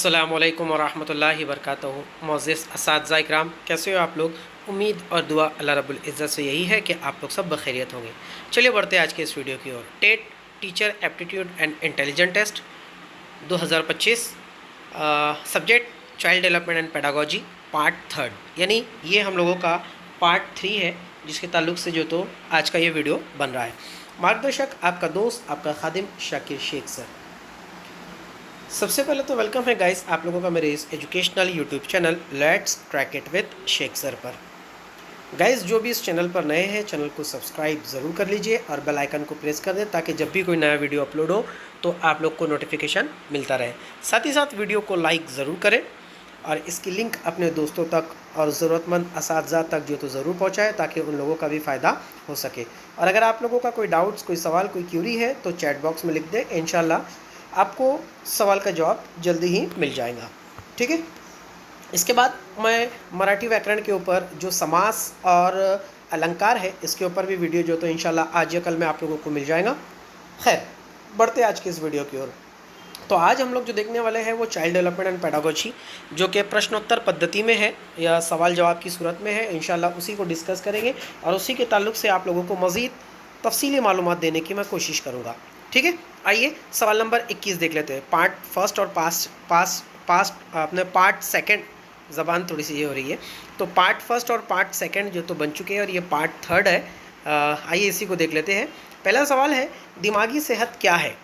अस्सलामुअलैकुम वरहमतुल्लाहि वबरकातुहू। मोअज़्ज़िज़ असातिज़ा इकराम, कैसे हो आप लोग। उम्मीद और दुआ अल्लाह रब्बुल इज़्ज़त से यही है कि आप लोग सब बखैरियत होंगे। चलिए बढ़ते हैं आज के इस वीडियो की ओर। TET teacher aptitude and intelligent test 2025, subject child development and pedagogy, part 3, यानी ये हम लोगों का पार्ट 3 है, जिसके ताल्लुक़ से जो तो आज का ये वीडियो बन रहा है। मार्गदर्शक आपका दोस्त, आपका खादिम शाकिर शेख सर। सबसे पहले तो वेलकम है गाइस आप लोगों का मेरे इस educational YouTube channel let's crack it with Shaikh sir पर। गाइस जो भी इस चैनल पर नए हैं, चैनल को सब्सक्राइब ज़रूर कर लीजिए और बेल आइकन को प्रेस कर दें, ताकि जब भी कोई नया वीडियो अपलोड हो तो आप लोग को नोटिफिकेशन मिलता रहे। साथ ही साथ वीडियो को लाइक ज़रूर करें और इसकी लिंक अपने दोस्तों तक और ज़रूरतमंद असातिज़ा तक जो तो ज़रूर पहुँचाएँ, ताकि उन लोगों का भी फ़ायदा हो सके। और अगर आप लोगों का कोई डाउट्स, कोई सवाल, कोई क्यूरी है तो चैट बॉक्स में लिख दें, इंशाल्लाह आपको सवाल का जवाब जल्दी ही मिल जाएगा। ठीक है। इसके बाद मैं मराठी व्याकरण के ऊपर जो समास और अलंकार है, इसके ऊपर भी वीडियो जो तो इंशाल्लाह आज या कल में आप लोगों को मिल जाएगा। खैर, बढ़ते आज के इस वीडियो की ओर। तो आज हम लोग जो देखने वाले हैं वो चाइल्ड डेवलपमेंट एंड पेडागोजी, जो कि प्रश्नोत्तर पद्धति में है या सवाल जवाब की सूरत में है। इंशाल्लाह उसी को डिस्कस करेंगे और उसी के ताल्लुक़ से आप लोगों को मज़ीद तफसीली मालूमात देने की मैं कोशिश करूँगा। ठीक है। आइए सवाल नंबर 21 देख लेते हैं। पार्ट फर्स्ट और पास्ट अपने पार्ट सेकंड, ज़बान थोड़ी सी ये हो रही है, तो पार्ट फर्स्ट और पार्ट सेकंड जो तो बन चुके हैं और ये पार्ट थर्ड है। आइए इसी को देख लेते हैं। पहला सवाल है, दिमागी सेहत क्या है।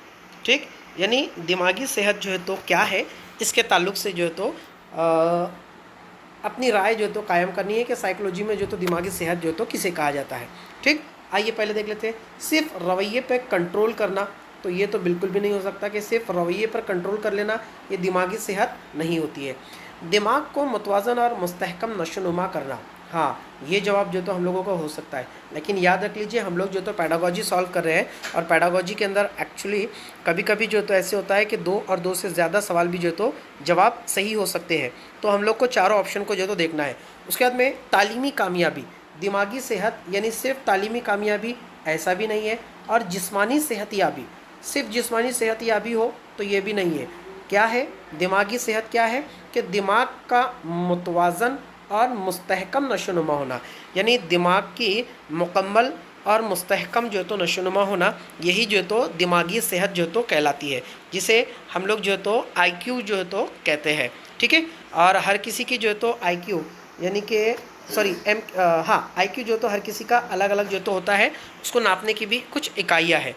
ठीक, यानी दिमागी सेहत जो है तो क्या है, इसके ताल्लुक़ से जो है तो अपनी राय जो है तो कायम करनी है कि साइकोलॉजी में जो तो दिमागी सेहत जो है तो किसे कहा जाता है। ठीक, आइए पहले देख लेते हैं। सिर्फ रवैये पे कंट्रोल करना, तो ये तो बिल्कुल भी नहीं हो सकता कि सिर्फ रवैये पर कंट्रोल कर लेना ये दिमागी सेहत नहीं होती है। दिमाग को मुतवाज़न और मुस्तहकम नशोनुमा करना, हाँ ये जवाब जो तो हम लोगों का हो सकता है। लेकिन याद रख लीजिए, हम लोग जो तो पेडागोजी सॉल्व कर रहे हैं और पेडागोजी के अंदर एक्चुअली कभी कभी जो तो ऐसे होता है कि 2 और 2 से ज़्यादा सवाल भी जो तो जवाब सही हो सकते हैं। तो हम लोग को चारों ऑप्शन को जो तो देखना है। उसके बाद में तालीमी कामयाबी, दिमागी सेहत यानी सिर्फ तालीमी कामयाबी ऐसा भी नहीं है, और जिस्मानी सेहतयाबी, सिर्फ जिस्मानी सेहतयाबी हो तो ये भी नहीं है। क्या है दिमागी सेहत, क्या है कि दिमाग का मुतवाज़न और मुस्तहकम नशोनुमा होना, यानी दिमाग की मुकम्मल और मुस्तहकम जो तो नशोनुमा होना, यही जो तो दिमागी सेहत जो तो कहलाती है, जिसे हम लोग जो तो IQ जो तो कहते हैं। ठीक है। और हर किसी की जो तो IQ यानी कि IQ जो तो हर किसी का अलग अलग जो तो होता है, उसको नापने की भी कुछ इकाइयाँ हैं।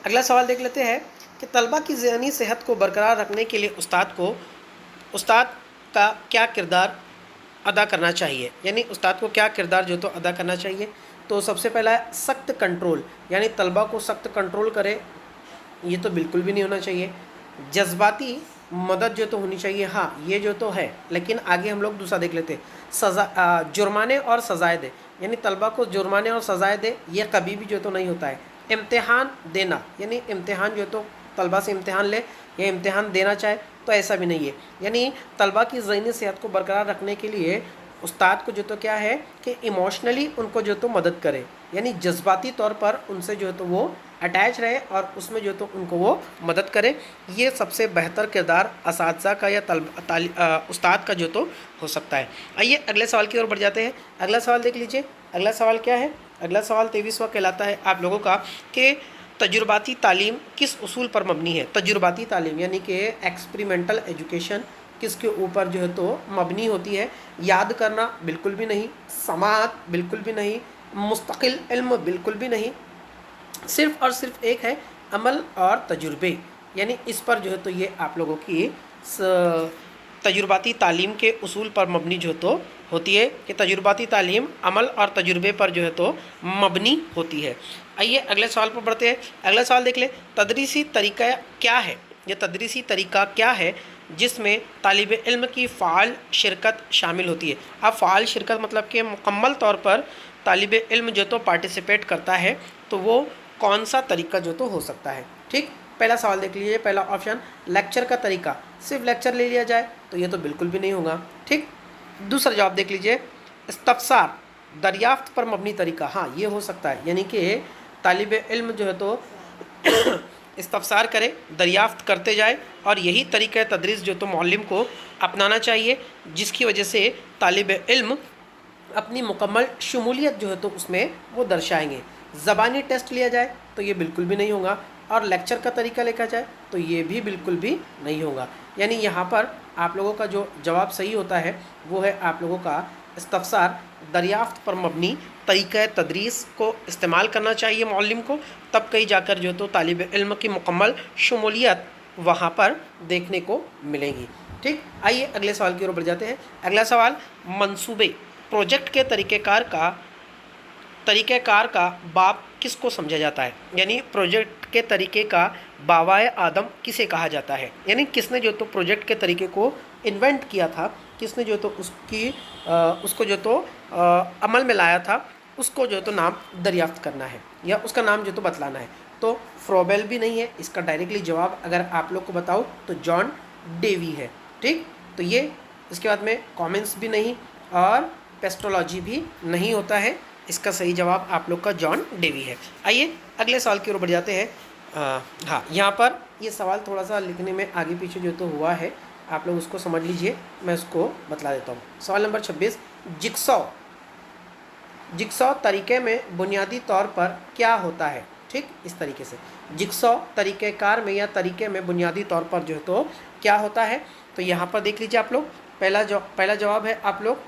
अगला सवाल देख लेते हैं कि तलबा की ज़हनी सेहत को बरकरार रखने के लिए उस्ताद का क्या किरदार अदा करना चाहिए, यानी उस्ताद को क्या किरदार जो तो अदा करना चाहिए। तो सबसे पहला है सख्त कंट्रोल, यानी तलबा को सख्त कंट्रोल करे, ये तो बिल्कुल भी नहीं होना चाहिए। जज्बाती मदद जो तो होनी चाहिए, हाँ ये जो तो है। लेकिन आगे हम लोग दूसरा देख लेते हैं, जुर्माने और सज़ाएँ दे, यानी तलबा को जुर्माने और सज़ाएँ दे, ये कभी भी जो तो नहीं होता है। इम्तिहान देना, यानी इम्तिहान जो तो तलबा से इम्तिहान ले या इम्तिहान देना चाहे, तो ऐसा भी नहीं है। यानी तलबा की ज़हनी सेहत को बरकरार रखने के लिए उस्ताद को जो तो क्या है कि इमोशनली उनको जो तो मदद करे, यानी जज्बाती तौर पर उनसे जो तो वो अटैच रहे और उसमें जो तो उनको वो मदद करे। ये सबसे बेहतर किरदार असातिज़ा का या उस्ताद का जो तो हो सकता है। आइए अगले सवाल की ओर बढ़ जाते हैं। अगला सवाल देख लीजिए। अगला सवाल क्या है, अगला सवाल 23वां कहलाता है आप लोगों का कि तजुर्बाती तालीम किस उसूल पर मबनी है। तजुर्बाती तालीम यानी कि एक्सपेरिमेंटल एजुकेशन किसके ऊपर जो है तो मबनी होती है। याद करना बिल्कुल भी नहीं, समाअत बिल्कुल भी नहीं, मुस्तकिल इल्म बिल्कुल भी नहीं, सिर्फ़ और सिर्फ एक है अमल और तजुर्बे, यानी इस पर जो है तो ये आप लोगों की तजुर्बाती तालीम के उसूल पर मबनी जो तो होती है कि तजुर्बाती तालीम अमल और तजुर्बे पर जो है तो मबनी होती है। आइए अगले सवाल पर बढ़ते हैं। अगला सवाल देख ले, तदरीसी तरीका क्या है, यह तदरीसी तरीका क्या है जिसमें तालिब इल्म की फ़ाल शिरकत शामिल होती है। अब फ़ाल शिरकत मतलब कि मुकम्मल तौर पर तालिब इल्म जो तो पार्टिसिपेट करता है, तो वो कौन सा तरीका जो तो हो सकता है। ठीक, पहला सवाल देख लीजिए। पहला ऑप्शन लेक्चर का तरीका, सिर्फ लेक्चर ले लिया जाए तो ये तो बिल्कुल भी नहीं होगा। ठीक, दूसरा जवाब देख लीजिए, इस्तफसार दरियाफ्त पर मबनी तरीका, हाँ ये हो सकता है, यानी कि तालिब इल्म जो है तो इस्तफसार करे, दरियाफ्त करते जाए, और यही तरीक़ा तदरीस जो तो मौल्लिम को अपनाना चाहिए, जिसकी वजह से तालिब इल्म अपनी मुकम्मल शमूलियत जो है तो उसमें वो दर्शाएंगे। ज़बानी टेस्ट लिया जाए तो ये बिल्कुल भी नहीं होगा, और लेक्चर का तरीका लिखा जाए तो ये भी बिल्कुल भी नहीं होगा। यानी यहाँ पर आप लोगों का जो जवाब सही होता है वो है आप लोगों का इस्तफसार, दरियाफ्त पर मबनी तरीक़ा तदरीस को इस्तेमाल करना चाहिए मौल्लिम को, तब कहीं जाकर जो तो तालिब इल्म की मुकम्मल शमूलियत वहाँ पर देखने को मिलेगी। ठीक, आइए अगले सवाल की ओर बढ़ जाते हैं। अगला सवाल, मंसूबे प्रोजेक्ट के तरीक़ेकार का बाप किसको समझा जाता है? यानी प्रोजेक्ट के तरीके का बावाए आदम किसे कहा जाता है? यानी किसने जो तो प्रोजेक्ट के तरीके को इन्वेंट किया था, किसने जो तो उसको जो तो अमल में लाया था, उसको जो तो नाम दरियाफ्त करना है या उसका नाम जो तो बतलाना है। तो फ्रोबेल भी नहीं है, इसका डायरेक्टली जवाब अगर आप लोग को बताऊँ तो जॉन डेवी है। ठीक, तो ये इसके बाद में कॉमेंट्स भी नहीं और पेस्ट्रोलॉजी भी नहीं होता है, इसका सही जवाब आप लोग का जॉन डेवी है। आइए अगले सवाल की ओर बढ़ जाते हैं। हाँ, यहाँ पर ये सवाल थोड़ा सा लिखने में आगे पीछे जो तो हुआ है, आप लोग उसको समझ लीजिए, मैं उसको बतला देता हूँ। सवाल नंबर 26, जिक्सॉ तरीके में बुनियादी तौर पर क्या होता है? ठीक, इस तरीके से जिक्सॉ तरीक़ेकार में या तरीके में बुनियादी तौर पर जो है तो क्या होता है? तो यहाँ पर देख लीजिए आप लोग, पहला जवाब है आप लोग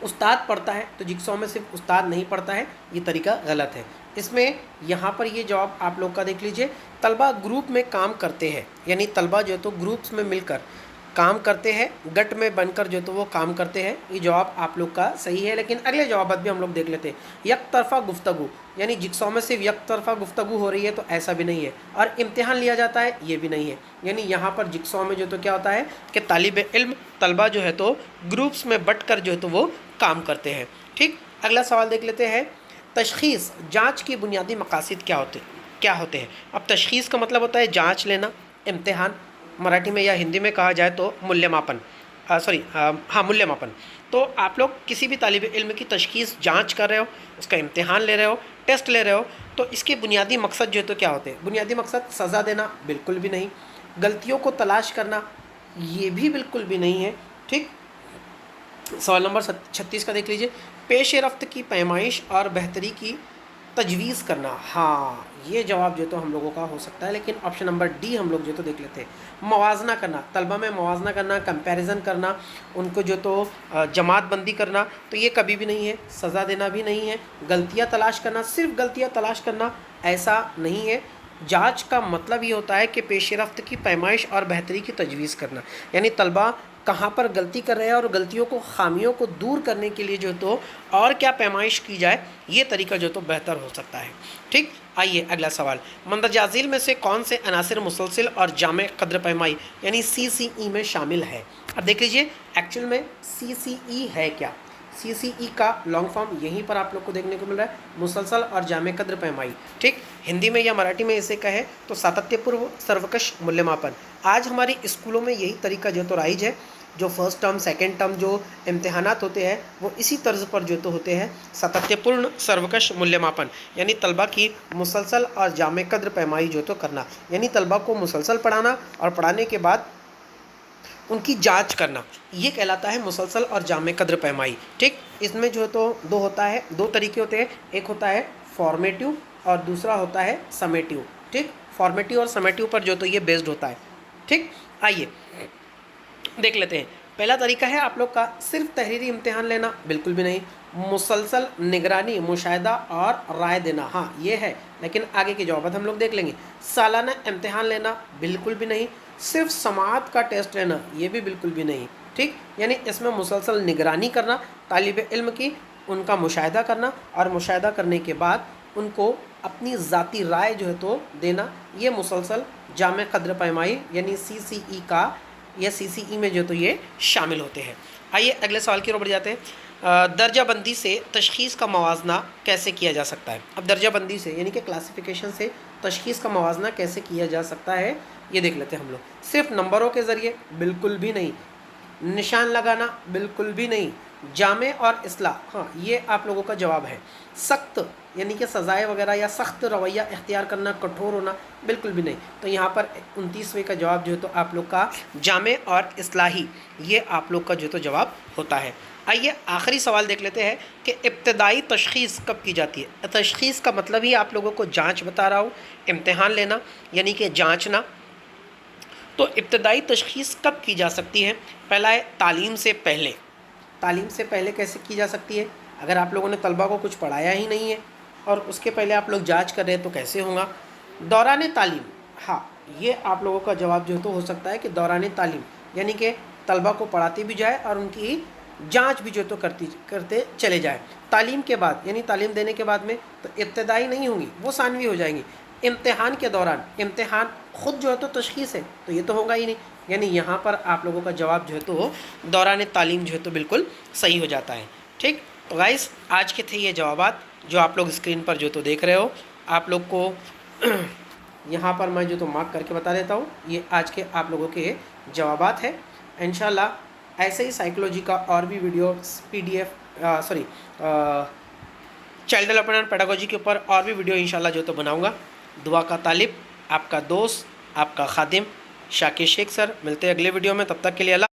उस्ताद पढ़ता है, तो जिक्सॉ में सिर्फ उस्ताद नहीं पढ़ता है, ये तरीका गलत है। इसमें यहाँ पर ये जवाब आप लोग का देख लीजिए, तलबा ग्रुप में काम करते हैं, यानी तलबा जो तो ग्रुप्स में मिलकर काम करते हैं, गट में बनकर जो तो वो काम करते हैं, ये जवाब आप लोग का सही है। लेकिन अगले जवाब भी हम लोग देख लेते हैं। यक तरफ़ा गुफ्तगू, यानी जिक्सॉ में सिर्फ यक तरफ़ा गुफ्तगू हो रही है, तो ऐसा भी नहीं है। और इम्तिहान लिया जाता है, ये भी नहीं है। यानी यहाँ पर जिक्सॉ में जो तो क्या होता है कि तालिब इल्म तलबा जो है तो ग्रुप्स में बट कर जो है तो वो काम करते हैं। ठीक, अगला सवाल देख लेते हैं। तशख़ीस, जाँच की बुनियादी मकासद क्या होते हैं? अब तशख़ीस का मतलब होता है जाँच लेना, इम्तिहान, मराठी में या हिंदी में कहा जाए तो मूल्यमापन, मूल्यमापन। तो आप लोग किसी भी तालिब इल्म की तशख़ीस जांच कर रहे हो, उसका इम्तिहान ले रहे हो, टेस्ट ले रहे हो, तो इसके बुनियादी मकसद जो है तो क्या होते हैं? बुनियादी मकसद सज़ा देना बिल्कुल भी नहीं, गलतियों को तलाश करना ये भी बिल्कुल भी नहीं है। ठीक, सवाल नंबर 36 का देख लीजिए। पेश रफ्त की पैमाइश और बेहतरी की तजवीज़ करना, हाँ ये जवाब जो तो हम लोगों का हो सकता है, लेकिन ऑप्शन नंबर डी हम लोग जो तो देख लेते हैं। मवाजना करना, तलबा में मवाजना करना, कंपैरिजन करना, उनको जो तो जमात बंदी करना, तो ये कभी भी नहीं है। सज़ा देना भी नहीं है। गलतियाँ तलाश करना, सिर्फ गलतियाँ तलाश करना ऐसा नहीं है। जाँच का मतलब ये होता है कि पेश रफ्त की पैमाइश और बेहतरी की तजवीज़ करना, यानी तलबा कहाँ पर गलती कर रहे हैं और गलतियों को, खामियों को दूर करने के लिए जो तो और क्या पैमाइश की जाए, ये तरीका जो तो बेहतर हो सकता है। ठीक, आइए अगला सवाल। मंदरजाज़ील में से कौन से अनासिर मुसलसिल और जामे कद्र पैमाई यानी CCE में शामिल है? अब देख लीजिए एक्चुअल में CCE है क्या। CCE का लॉन्ग फॉर्म यहीं पर आप लोग को देखने को मिल रहा है, मुसलसल और जामे कद्र पैमाई। ठीक, हिंदी में या मराठी में इसे कहे तो सातत्यपूर्व सर्वकश मूल्यमापन। आज हमारी स्कूलों में यही तरीका जो तो राइज है, जो फर्स्ट टर्म सेकेंड टर्म जो इम्तिहानात होते हैं वो इसी तर्ज पर जो तो होते हैं, सातत्यपूर्ण सर्वकश मूल्यमापन, यानी तलबा की मुसलसल और जामे कद्र पैमाई जो तो करना, यानी तलबा को मुसलसल पढ़ाना और पढ़ाने के बाद उनकी जांच करना, ये कहलाता है मुसलसल और जामे कद्र पैमाई। ठीक, इसमें जो तो दो तरीके होते हैं, एक होता है फॉर्मेटिव और दूसरा होता है समेटिव। ठीक, फॉर्मेटिव और समेटिव पर जो तो ये बेस्ड होता है। ठीक, आइए देख लेते हैं। पहला तरीका है आप लोग का सिर्फ तहरीरी इम्तिहान लेना, बिल्कुल भी नहीं। मुसलसल निगरानी, मुशाहिदा और राय देना, हाँ ये है, लेकिन आगे के जवाब हम लोग देख लेंगे। सालाना इम्तिहान लेना, बिल्कुल भी नहीं। सिर्फ समाअत का टेस्ट लेना, ये भी बिल्कुल भी नहीं। ठीक, यानी इसमें मुसलसल निगरानी करना तालिब इल्म की, उनका मुशाहिदा करना और मुशाहिदा करने के बाद उनको अपनी ज़ाती राय जो है तो देना, ये मुसलसल जामे कद्र पैमाई यानी CCE का या CCE में जो तो ये शामिल होते हैं। आइए अगले सवाल की ओर बढ़ जाते हैं। दर्जाबंदी से तशख़ीस का मवाजना कैसे किया जा सकता है? अब दर्जाबंदी से यानी कि क्लासिफिकेशन से तशख़ीस का मवाजना कैसे किया जा सकता है, ये देख लेते हैं हम लोग। सिर्फ नंबरों के ज़रिए, बिल्कुल भी नहीं। निशान लगाना, बिल्कुल भी नहीं। जामे और इस्लाह, हाँ ये आप लोगों का जवाब है। सख्त यानी कि सज़ाएँ वगैरह या सख्त रवैया इख्तियार करना, कठोर होना, बिल्कुल भी नहीं। तो यहाँ पर 29वें का जवाब जो है तो आप लोग का जामे और इस्लाही, ये आप लोग का जो तो जवाब होता है। आइए आखिरी सवाल देख लेते हैं कि इब्तदाई तशख़ीस कब की जाती है। तशख़ीस का मतलब ही आप लोगों को जाँच बता रहा हूँ, इम्तिहान लेना यानी कि जाँचना। तो इब्तदाई तशख़ीस कब की जा सकती है? पहला है तालीम से पहले। तालीम से पहले कैसे की जा सकती है? अगर आप लोगों ने तलबा को कुछ पढ़ाया ही नहीं है और उसके पहले आप लोग जांच कर रहे हैं तो कैसे होगा? दौरान तालीम, हाँ ये आप लोगों का जवाब जो तो हो सकता है कि दौरान तालीम यानी कि तलबा को पढ़ाती भी जाए और उनकी जांच भी जो तो करते चले जाए। तालीम के बाद यानी तालीम देने के बाद में तो इब्तदाई नहीं होंगी, वो सानवी हो जाएंगी। इम्तिहान के दौरान, इम्तिहान ख़ुद जो है तो तशख़ीस है तो ये तो होगा ही नहीं, यानी यहाँ पर आप लोगों का जवाब जो है तो दौरान तालीम जो है तो बिल्कुल सही हो जाता है। ठीक, तो गाइस आज के थे ये जवाबात जो आप लोग स्क्रीन पर जो तो देख रहे हो। आप लोग को यहाँ पर मैं जो तो मार्क करके बता देता हूँ, ये आज के आप लोगों के जवाबात है। इंशाल्लाह ऐसे ही साइकोलॉजी का और भी video PDF child development and pedagogy के ऊपर और भी वीडियो इंशाल्लाह जो तो बनाऊँगा। दुआ का तालिब, आपका दोस्त, आपका खादिम शाकिर शेख सर। मिलते हैं अगले वीडियो में, तब तक के लिए अल्लाह।